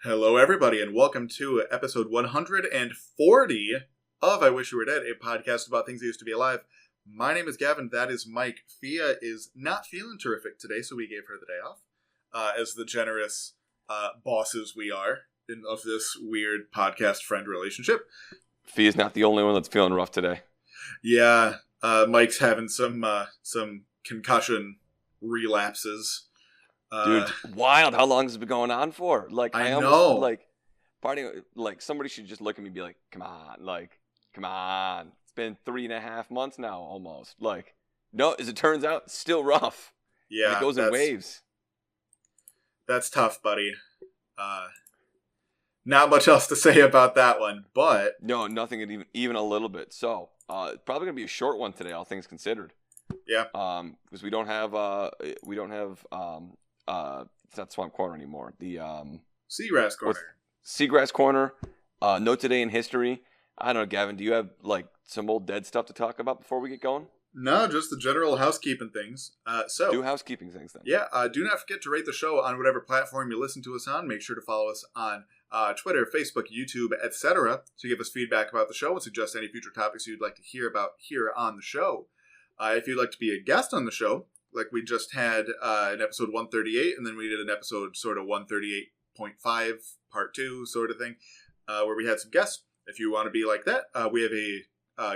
Hello, everybody, and welcome to episode 140 of I Wish You Were Dead, a podcast about things that used to be alive. My name is Gavin. That is Mike. Fia is not feeling terrific today, so we gave her the day off. As the generous bosses we are of this weird podcast friend relationship. Fia's not the only one that's feeling rough today. Yeah, Mike's having some concussion relapses. Dude, wild. How long has it been going on for? I know. Somebody should just look at me and be like, come on. It's been 3.5 months now, almost. No, as it turns out, it's still rough. Yeah. And it goes in waves. That's tough, buddy. Not much else to say about that one, but... No, nothing, even a little bit. So, it's probably going to be a short one today, all things considered. Yeah. Because we don't have it's not Swamp Corner anymore. The Seagrass Corner. Seagrass Corner. No Today in History. I don't know, Gavin. Do you have some old dead stuff to talk about before we get going? No, just the general housekeeping things. Do housekeeping things then. Yeah. Do not forget to rate the show on whatever platform you listen to us on. Make sure to follow us on Twitter, Facebook, YouTube, etc. to give us feedback about the show and suggest any future topics you'd like to hear about here on the show. If you'd like to be a guest on the show, like we just had an episode 138, and then we did an episode sort of 138.5 part 2 sort of thing, where we had some guests. If you want to be like that, we have a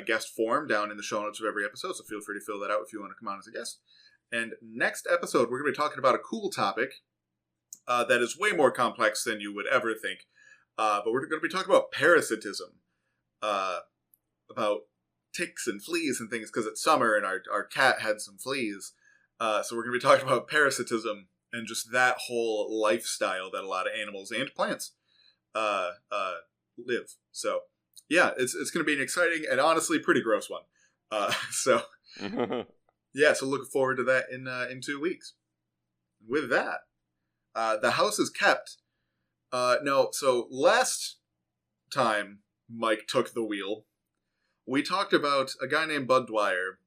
guest form down in the show notes of every episode, so feel free to fill that out if you want to come on as a guest. And next episode, we're going to be talking about a cool topic that is way more complex than you would ever think. But we're going to be talking about parasitism, about ticks and fleas and things, because it's summer and our cat had some fleas. So we're going to be talking about parasitism and just that whole lifestyle that a lot of animals and plants live. So, yeah, it's going to be an exciting and honestly pretty gross one. So looking forward to that in 2 weeks. With that, the house is kept. So last time Mike took the wheel, we talked about a guy named Bud Dwyer.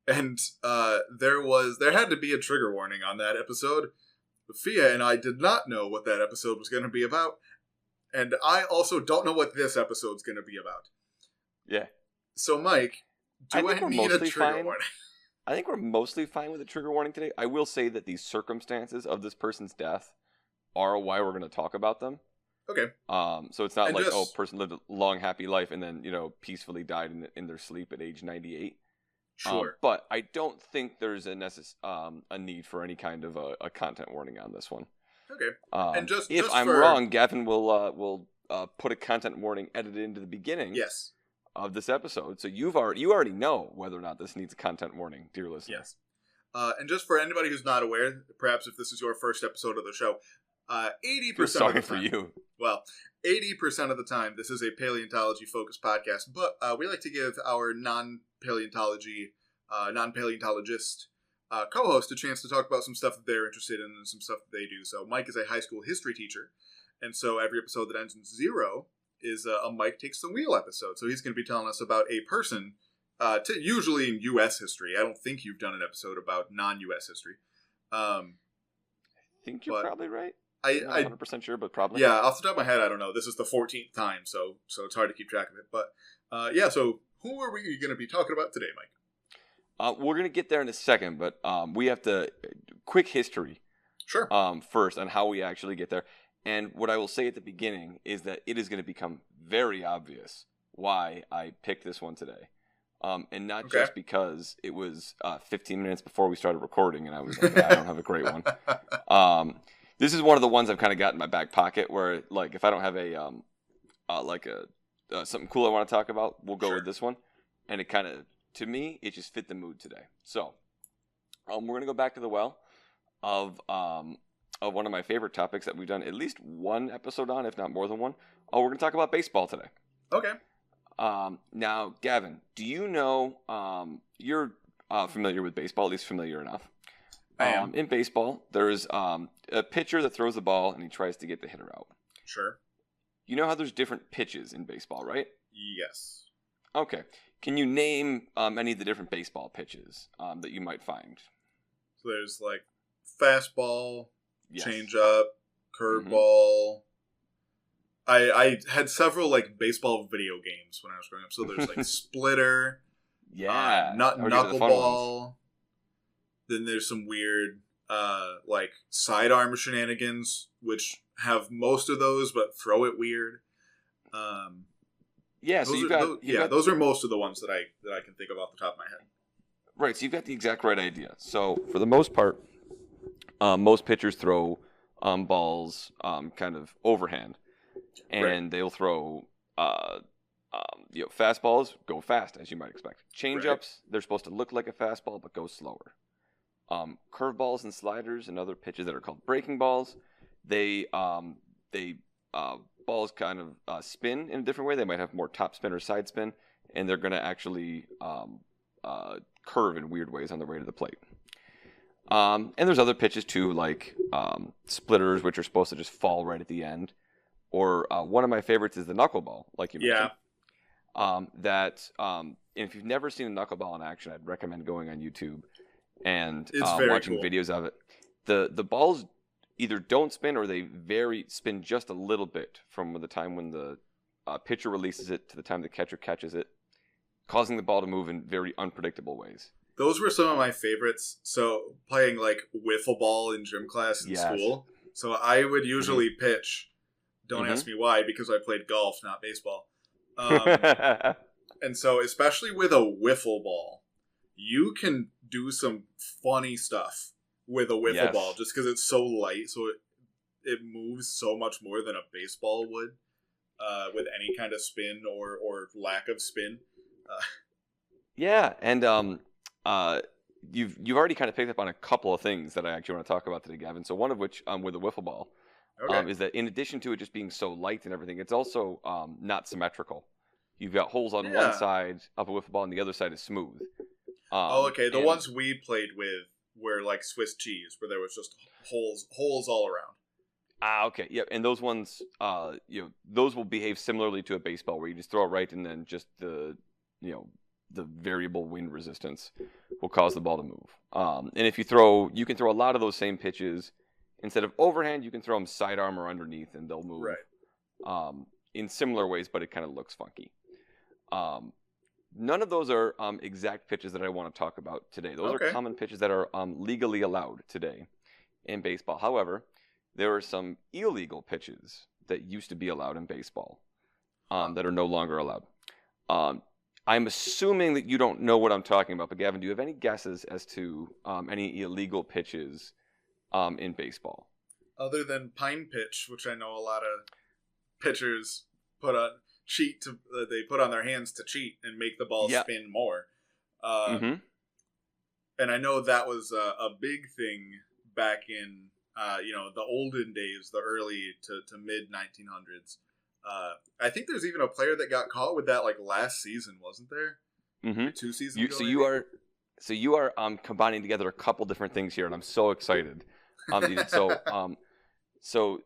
And there had to be a trigger warning on that episode. Fia and I did not know what that episode was going to be about. And I also don't know what this episode's going to be about. Yeah. So, Mike, do I need a trigger warning? I think we're mostly fine with a trigger warning today. I will say that the circumstances of this person's death are why we're going to talk about them. Okay. So it's not person lived a long, happy life and then, peacefully died in their sleep at age 98. Sure. But I don't think there's a need for any kind of a content warning on this one. Okay. And if I'm wrong, Gavin will put a content warning edited into the beginning. Yes. Of this episode, so you already know whether or not this needs a content warning, dear listener. Yes. And just for anybody who's not aware, perhaps if this is your first episode of the show, 80% of the time. For you. Well, 80% of the time, this is a paleontology-focused podcast, but we like to give our non-paleontologist co-host a chance to talk about some stuff that they're interested in and some stuff that they do. So Mike is a high school history teacher, and so every episode that ends in 0 is a Mike Takes the Wheel episode. So he's going to be telling us about a person, usually in U.S. history. I don't think you've done an episode about non-U.S. history. I think you're probably right. I'm not 100% sure, but probably. Yeah, off the top of my head, I don't know. This is the 14th time, so it's hard to keep track of it. But so who are we going to be talking about today, Mike? We're going to get there in a second, but we have to quick history. Sure. First on how we actually get there. And what I will say at the beginning is that it is going to become very obvious why I picked this one today. And not just because it was 15 minutes before we started recording and I was like, I don't have a great one. This is one of the ones I've kind of got in my back pocket where, if I don't have something cool I want to talk about, we'll go with this one. And it kind of, to me, it just fit the mood today. So, we're going to go back to the well of one of my favorite topics that we've done at least one episode on, if not more than one. We're going to talk about baseball today. Okay. Now, Gavin, do you know, you're familiar with baseball, at least familiar enough. I am. In baseball, there's a pitcher that throws the ball and he tries to get the hitter out. Sure. You know how there's different pitches in baseball, right? Yes. Okay. Can you name any of the different baseball pitches that you might find? So there's fastball, changeup, curveball. I had several like baseball video games when I was growing up. So there's like Splitter, Knuckleball. Then there's some weird like sidearm shenanigans, which have most of those, but throw it weird. Those are most of the ones that I can think of off the top of my head. Right, so you've got the exact right idea. So for the most part, most pitchers throw balls kind of overhand, and they'll throw fastballs go fast, as you might expect. Changeups, they're supposed to look like a fastball but go slower. Curveballs and sliders and other pitches that are called breaking balls, balls kind of spin in a different way. They might have more top spin or side spin, and they're going to actually curve in weird ways on their way to the plate. And there's other pitches too, like splitters, which are supposed to just fall right at the end. Or one of my favorites is the knuckleball, like you mentioned. And if you've never seen a knuckleball in action, I'd recommend going on YouTube and watching videos of it. The balls either don't spin or they spin just a little bit from the time when the pitcher releases it to the time the catcher catches it, causing the ball to move in very unpredictable ways. Those were some of my favorites. So playing like wiffle ball in gym class in school. So I would usually pitch. Don't ask me why, because I played golf, not baseball. And so especially with a wiffle ball, you can do some funny stuff with a wiffle ball just because it's so light. So it moves so much more than a baseball would with any kind of spin or lack of spin. And you've already kind of picked up on a couple of things that I actually want to talk about today, Gavin. So one of which, with the wiffle ball, is that in addition to it just being so light and everything, it's also not symmetrical. You've got holes on one side of a wiffle ball, and the other side is smooth. The ones we played with were like Swiss cheese, where there was just holes all around. Okay, yeah, and those ones, those will behave similarly to a baseball, where you just throw it right, and then just the variable wind resistance will cause the ball to move. And if you can throw a lot of those same pitches. Instead of overhand, you can throw them sidearm or underneath, and they'll move in similar ways, but it kind of looks funky. None of those are exact pitches that I want to talk about today. Those are common pitches that are legally allowed today in baseball. However, there are some illegal pitches that used to be allowed in baseball that are no longer allowed. I'm assuming that you don't know what I'm talking about, but Gavin, do you have any guesses as to any illegal pitches in baseball? Other than pine pitch, which I know a lot of pitchers they put on their hands to cheat and make the ball spin more. And I know that was a big thing back in the olden days, the early to mid 1900s. I think there's even a player that got caught with that like last season, wasn't there? 2 seasons ago. So you are combining together a couple different things here, and I'm so excited. So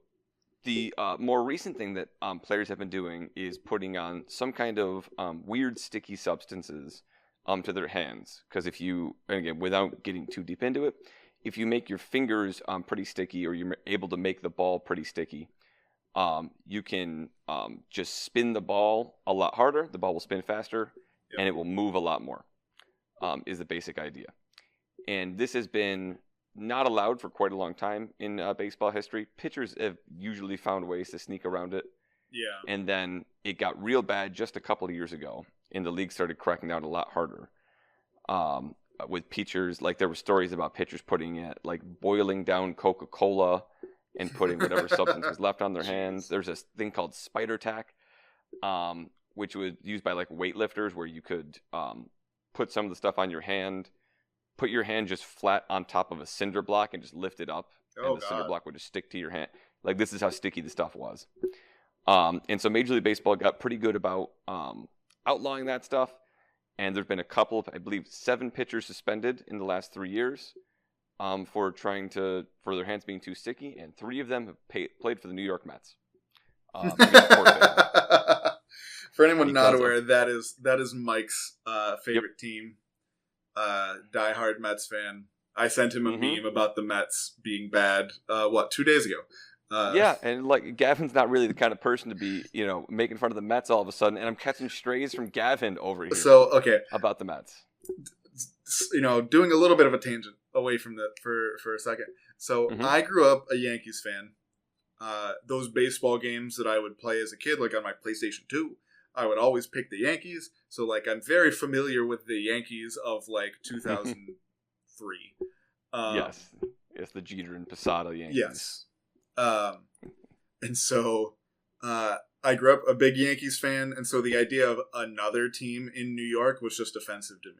the more recent thing that players have been doing is putting on some kind of weird sticky substances to their hands. Because if you, and again, without getting too deep into it, if you make your fingers pretty sticky, or you're able to make the ball pretty sticky, you can just spin the ball a lot harder. The ball will spin faster, and it will move a lot more, is the basic idea. And this has been not allowed for quite a long time in baseball history. Pitchers have usually found ways to sneak around it. Yeah. And then it got real bad just a couple of years ago, and the league started cracking down a lot harder. With pitchers, like there were stories about pitchers putting it, like boiling down Coca-Cola and putting whatever substance was left on their hands. There's this thing called spider tack, which was used by like weightlifters, where you could put some of the stuff on your hand, put your hand just flat on top of a cinder block and just lift it up, and the cinder block would just stick to your hand. Like, this is how sticky the stuff was. And so Major League Baseball got pretty good about outlawing that stuff. And there's been a couple of, I believe, 7 pitchers suspended in the last 3 years for their hands being too sticky, and 3 of them have played for the New York Mets. For anyone not aware, that is Mike's favorite team. Diehard Mets fan. I sent him a meme about the Mets being bad. 2 days ago? Yeah, and like Gavin's not really the kind of person to be, making fun of the Mets all of a sudden, and I'm catching strays from Gavin over here. So, okay, about the Mets. Doing a little bit of a tangent away from for a second. So I grew up a Yankees fan. Those baseball games that I would play as a kid, like on my PlayStation 2, I would always pick the Yankees. So like I'm very familiar with the Yankees of like 2003. Yes, it's the Jeter and Posada Yankees. Yes. And so I grew up a big Yankees fan, and so the idea of another team in New York was just offensive to me.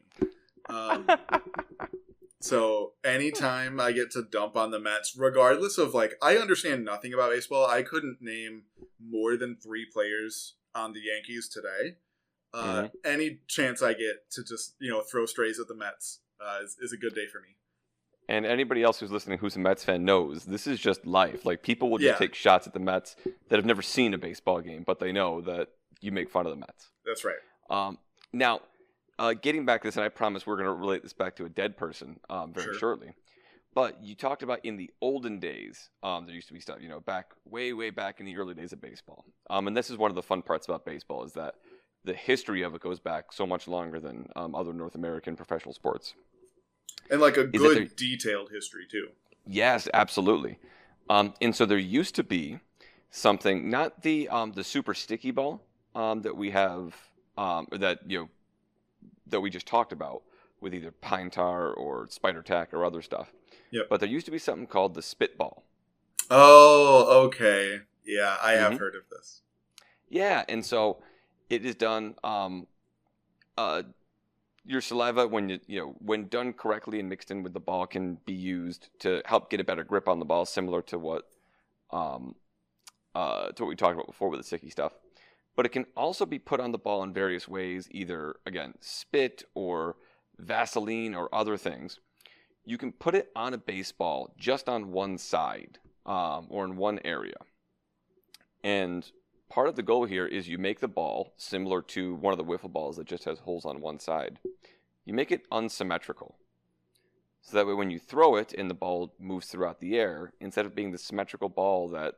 So anytime I get to dump on the Mets, regardless of like, I understand nothing about baseball. I couldn't name more than 3 players on the Yankees today. Any chance I get to just, throw strays at the Mets is a good day for me. And anybody else who's listening who's a Mets fan knows this is just life. Like, people will just take shots at the Mets that have never seen a baseball game, but they know that you make fun of the Mets. That's right. Now, getting back to this, and I promise we're going to relate this back to a dead person very shortly. But you talked about in the olden days, there used to be stuff, back way back in the early days of baseball. And this is one of the fun parts about baseball, is that the history of it goes back so much longer than other North American professional sports. And like a good detailed history too. Yes, absolutely. And so there used to be something, not the super sticky ball that we have, that we just talked about with either pine tar or spider tack or other stuff. Yep. But there used to be something called the spitball. Oh, okay. Yeah, I have heard of this. Yeah, and so it is done. Your saliva, when done correctly and mixed in with the ball, can be used to help get a better grip on the ball, similar to what we talked about before with the sticky stuff. But it can also be put on the ball in various ways, either, again, spit or Vaseline or other things. You can put it on a baseball just on one side or in one area. And part of the goal here is you make the ball similar to one of the wiffle balls that just has holes on one side. You make it unsymmetrical. So that way when you throw it and the ball moves throughout the air, instead of being the symmetrical ball that,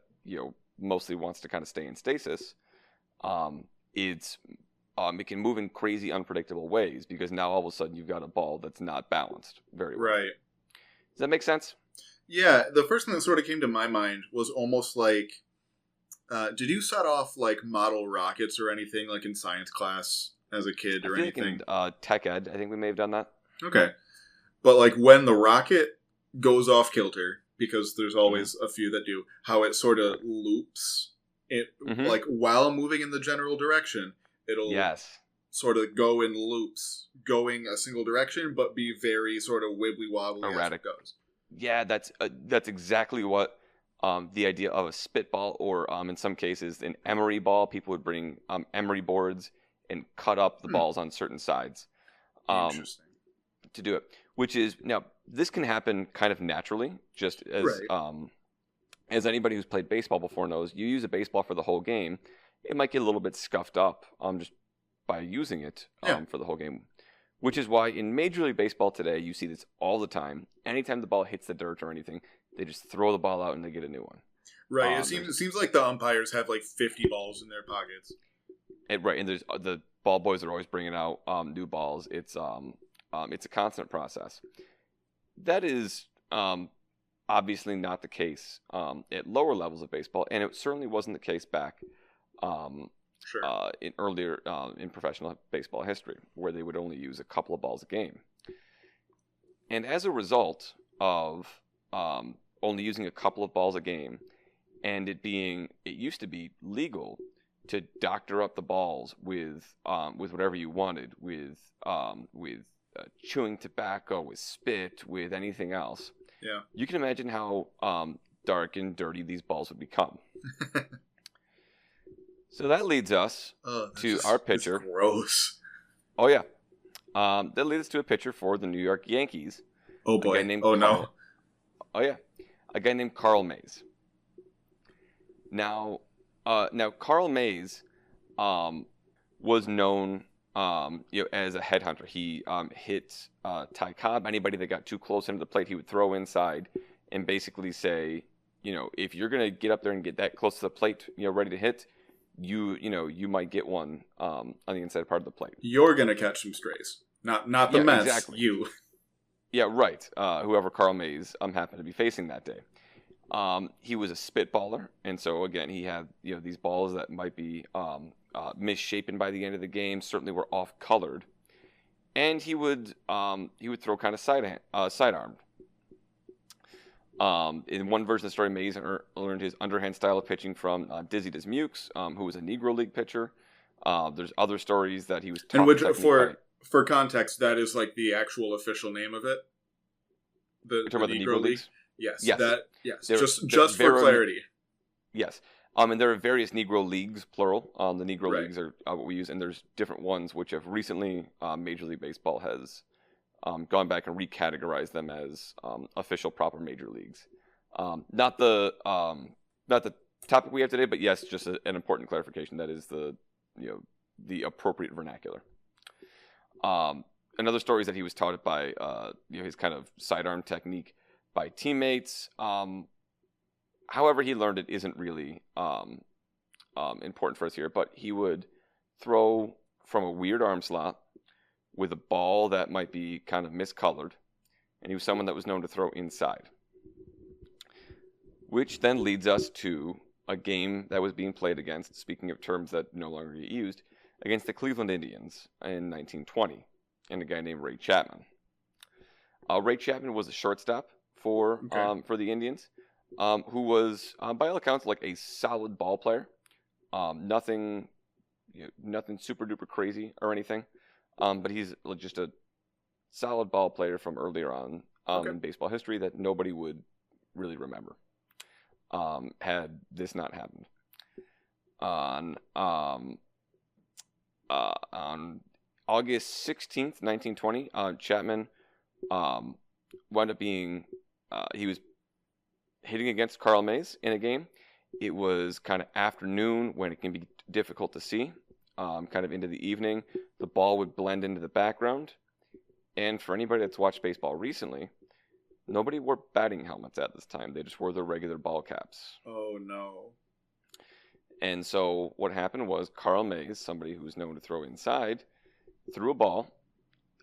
mostly wants to kind of stay in stasis, it can move in crazy, unpredictable ways, because now all of a sudden you've got a ball that's not balanced very well. Right. Does that make sense? Yeah, the first thing that sort of came to my mind was almost like, did you set off like model rockets or anything like in science class as a kid or anything? Like in tech ed, I think we may have done that. Okay. But like when the rocket goes off kilter, because there's always a few that do, how it sort of loops it, like while moving in the general direction, it'll sort of go in loops, going a single direction, but be very sort of wibbly wobbly as it goes. Yeah, that's exactly what the idea of a spitball, or in some cases an emery ball. People would bring emery boards and cut up the balls on certain sides Interesting. to do it. Which is, now, this can happen kind of naturally, just as anybody who's played baseball before knows. You use a baseball for the whole game, it might get a little bit scuffed up just by using it for the whole game. Which is why in Major League Baseball today, you see this all the time. Anytime the ball hits the dirt or anything, they just throw the ball out and they get a new one. Right. It seems like the umpires have like 50 balls in their pockets. Right, and there's the ball boys are always bringing out new balls. It's a constant process. That is obviously not the case at lower levels of baseball, and it certainly wasn't the case back in earlier in professional baseball history, where they would only use a couple of balls a game. And as a result of only using a couple of balls a game, and it used to be legal to doctor up the balls with whatever you wanted, with chewing tobacco, with spit, with anything else. Yeah. You can imagine how dark and dirty these balls would become. So that leads us to our pitcher. That's gross. Oh, yeah. That leads us to a pitcher for the New York Yankees. Oh, boy. No. Oh, yeah. A guy named Carl Mays. Now Carl Mays was known as a headhunter. He hit Ty Cobb. Anybody that got too close into the plate, he would throw inside and basically say, if you're gonna get up there and get that close to the plate, ready to hit, you might get one on the inside part of the plate. You're gonna catch some strays, not the Mets. Exactly. You. Yeah, right. Whoever Carl Mays happened to be facing that day. He was a spitballer, and so again, he had these balls that might be misshapen by the end of the game. Certainly were off colored, and he would throw kind of sidearmed. In one version of the story, Mays learned his underhand style of pitching from Dizzy Dismukes, who was a Negro League pitcher. There's other stories that he was taught. And which, for context, that is like the actual official name of it. You're talking about the Negro Leagues? Yes. Yes. Just for clarity. Yes. And there are various Negro Leagues, plural. The Negro Right. Leagues are what we use, and there's different ones which have recently Major League Baseball has gone back and recategorized them as official proper major leagues. Not the topic we have today, but yes, just an important clarification. That is the appropriate vernacular. Another story is that he was taught it by his kind of sidearm technique by teammates. However, he learned it isn't really important for us here, but he would throw from a weird arm slot with a ball that might be kind of miscolored, and he was someone that was known to throw inside. Which then leads us to a game that was being played against, speaking of terms that no longer get used, against the Cleveland Indians in 1920, and a guy named Ray Chapman. Ray Chapman was a shortstop for the Indians, who was, by all accounts, like a solid ball player. Nothing super duper crazy or anything. But he's just a solid ball player from earlier on in baseball history that nobody would really remember had this not happened. On August 16th, 1920, Chapman wound up being he was hitting against Carl Mays in a game. It was kind of afternoon when it can be difficult to see. Kind of into the evening, the ball would blend into the background. And for anybody that's watched baseball recently, nobody wore batting helmets at this time. They just wore their regular ball caps. Oh, no. And so what happened was Carl Mays, somebody who was known to throw inside, threw a ball.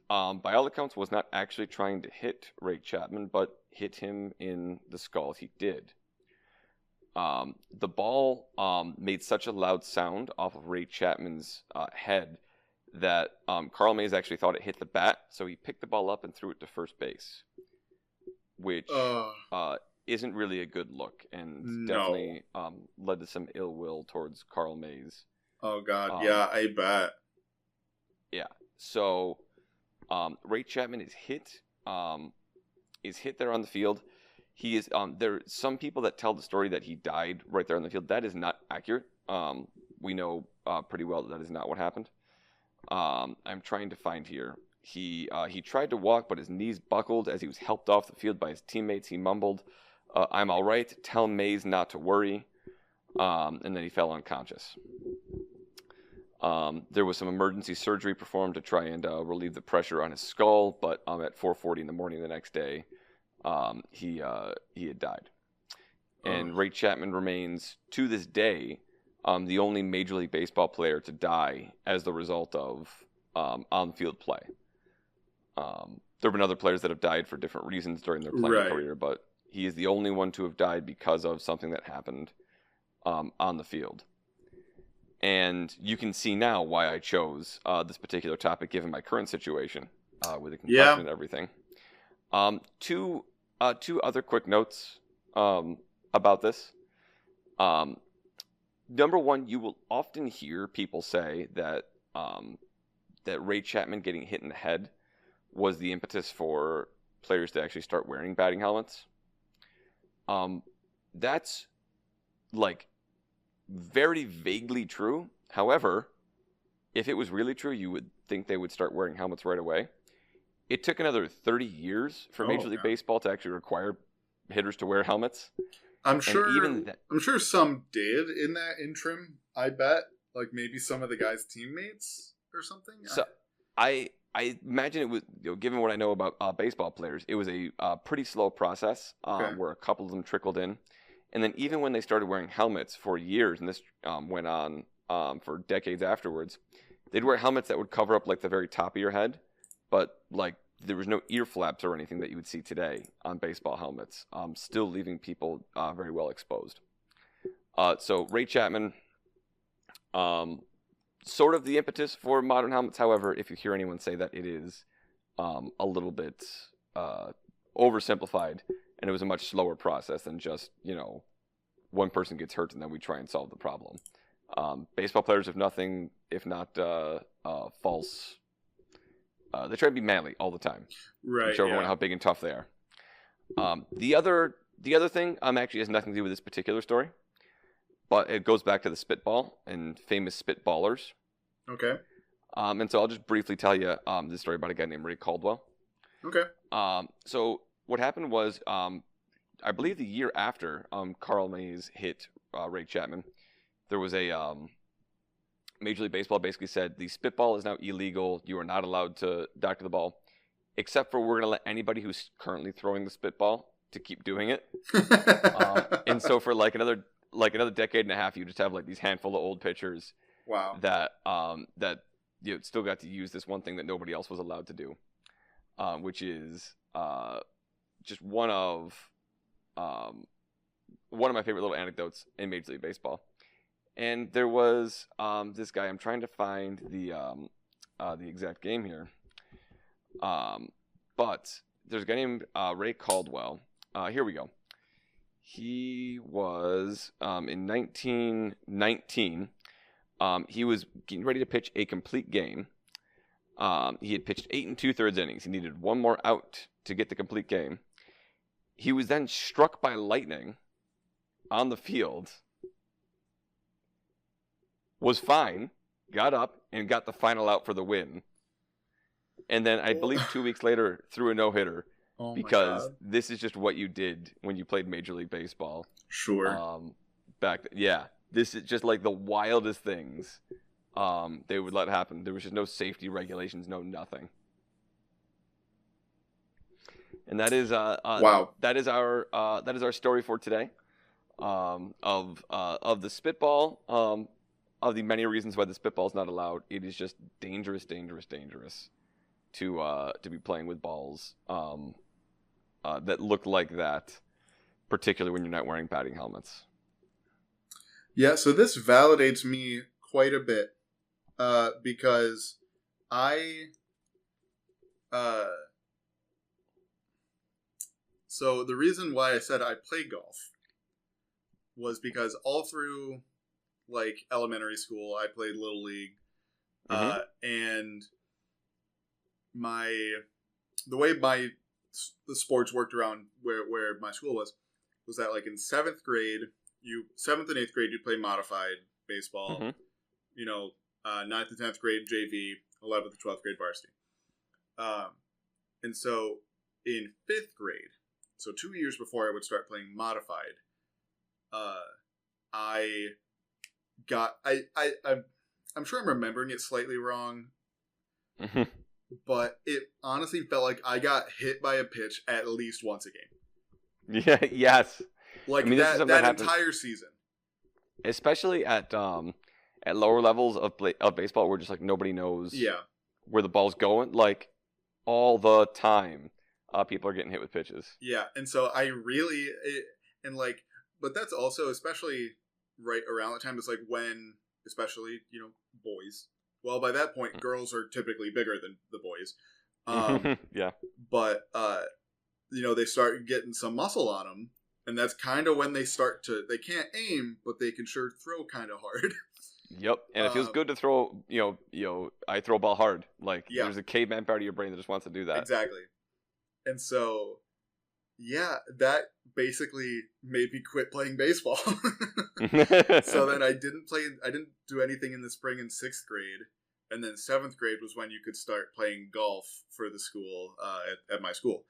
By all accounts, was not actually trying to hit Ray Chapman, but hit him in the skull. He did. The ball made such a loud sound off of Ray Chapman's head that Carl Mays actually thought it hit the bat, so he picked the ball up and threw it to first base, which isn't really a good look, and definitely led to some ill will towards Carl Mays. Oh, God. Yeah, I bet. Yeah. So Ray Chapman is hit there on the field. He is there are some people that tell the story that he died right there on the field. That is not accurate. We know pretty well that is not what happened. I'm trying to find here. He tried to walk, but his knees buckled as he was helped off the field by his teammates. He mumbled, "I'm all right. Tell Mays not to worry." And then he fell unconscious. There was some emergency surgery performed to try and relieve the pressure on his skull, but at 4:40 in the morning the next day, he had died. And Ray Chapman remains, to this day, the only Major League Baseball player to die as the result of on-field play. There have been other players that have died for different reasons during their playing career, but he is the only one to have died because of something that happened on the field. And you can see now why I chose this particular topic, given my current situation with the concussion and everything. Two other quick notes about this. Number one, you will often hear people say that that Ray Chapman getting hit in the head was the impetus for players to actually start wearing batting helmets. That's like very vaguely true. However, if it was really true, you would think they would start wearing helmets right away. It took another 30 years for Major League Baseball to actually require hitters to wear helmets. I'm sure some did in that interim. I bet, like maybe some of the guys' teammates or something. So I imagine it was, given what I know about baseball players, it was a pretty slow process where a couple of them trickled in, And then even when they started wearing helmets for years, and this went on for decades afterwards, they'd wear helmets that would cover up like the very top of your head, but like there was no ear flaps or anything that you would see today on baseball helmets, still leaving people very well exposed. So Ray Chapman, sort of the impetus for modern helmets. However, if you hear anyone say that, it is a little bit oversimplified, and it was a much slower process than just, one person gets hurt and then we try and solve the problem. Baseball players have nothing if not false. They try to be manly all the time. Right. Show everyone how big and tough they are. The other thing actually has nothing to do with this particular story, but it goes back to the spitball and famous spitballers. Okay. And so I'll just briefly tell you this story about a guy named Ray Caldwell. Okay. So what happened was, I believe the year after Carl Mays hit Ray Chapman, there was a Major League Baseball basically said the spitball is now illegal. You are not allowed to doctor the ball, except for we're going to let anybody who's currently throwing the spitball to keep doing it. And so for like another decade and a half, you just have like these handful of old pitchers. Wow. That still got to use this one thing that nobody else was allowed to do, which is just one of my favorite little anecdotes in Major League Baseball. And there was this guy. I'm trying to find the exact game here, but there's a guy named Ray Caldwell. Here we go. He was in 1919. He was getting ready to pitch a complete game. He had pitched 8 2/3 innings. He needed one more out to get the complete game. He was then struck by lightning on the field, was fine, got up, and got the final out for the win. And then I believe 2 weeks later threw a no-hitter. Oh because this is just what you did when you played Major League Baseball. Sure. This is just like the wildest things they would let happen. There was just no safety regulations, no nothing. And that is wow. That is our story for today. Of the spitball. Of the many reasons why the spitball is not allowed. It is just dangerous to be playing with balls that look like that, particularly when you're not wearing batting helmets. Yeah, so this validates me quite a bit because so the reason why I said I play golf was because all through like elementary school I played Little League, and the way the sports worked around where my school was that like in 7th grade, 7th and 8th grade you play modified baseball, 9th and 10th grade JV, 11th and 12th grade varsity, and so in 5th grade, so 2 years before I would start playing modified, I'm sure I'm remembering it slightly wrong. But it honestly felt like I got hit by a pitch at least once a game. Yeah. Yes. Like that entire season. Especially at lower levels of baseball, where just like nobody knows. Where the ball's going. Like all the time, people are getting hit with pitches. Yeah, and so but that's also especially right around the time. It's like when, especially boys. Well, by that point, girls are typically bigger than the boys. Yeah. But, they start getting some muscle on them. And that's kind of when they can't aim, but they can sure throw kind of hard. Yep. And it feels good to throw, I throw a ball hard. Like, there's a caveman part of your brain that just wants to do that. Exactly. And so, that basically made me quit playing baseball. So then I didn't do anything in the spring in 6th grade, and then 7th grade was when you could start playing golf for the school at my school.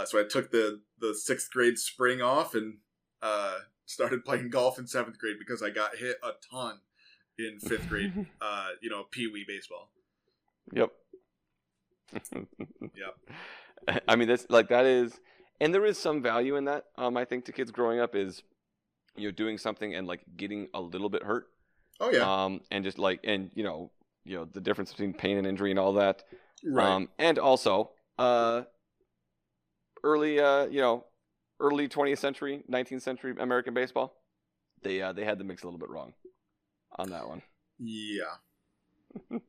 So I took the 6th grade spring off and started playing golf in 7th grade because I got hit a ton in 5th grade, pee-wee baseball. Yep. Yep. I mean, that is, and there is some value in that. I think to kids growing up is doing something and like getting a little bit hurt. Oh yeah. And just like, and the difference between pain and injury and all that. Right. And also, early 20th century, 19th century American baseball, they had the mix a little bit wrong on that one. Yeah. All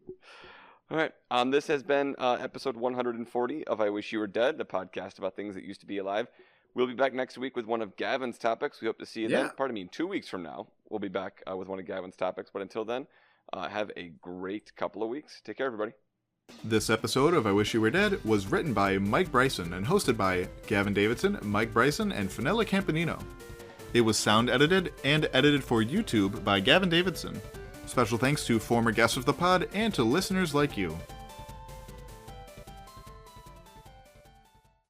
right. This has been episode 140 of I Wish You Were Dead, the podcast about things that used to be alive. We'll be back next week with one of Gavin's topics. We hope to see you then. Pardon me, in 2 weeks from now, we'll be back with one of Gavin's topics. But until then, have a great couple of weeks. Take care, everybody. This episode of I Wish You Were Dead was written by Mike Bryson and hosted by Gavin Davidson, Mike Bryson, and Fenella Campanino. It was sound edited and edited for YouTube by Gavin Davidson. Special thanks to former guests of the pod and to listeners like you.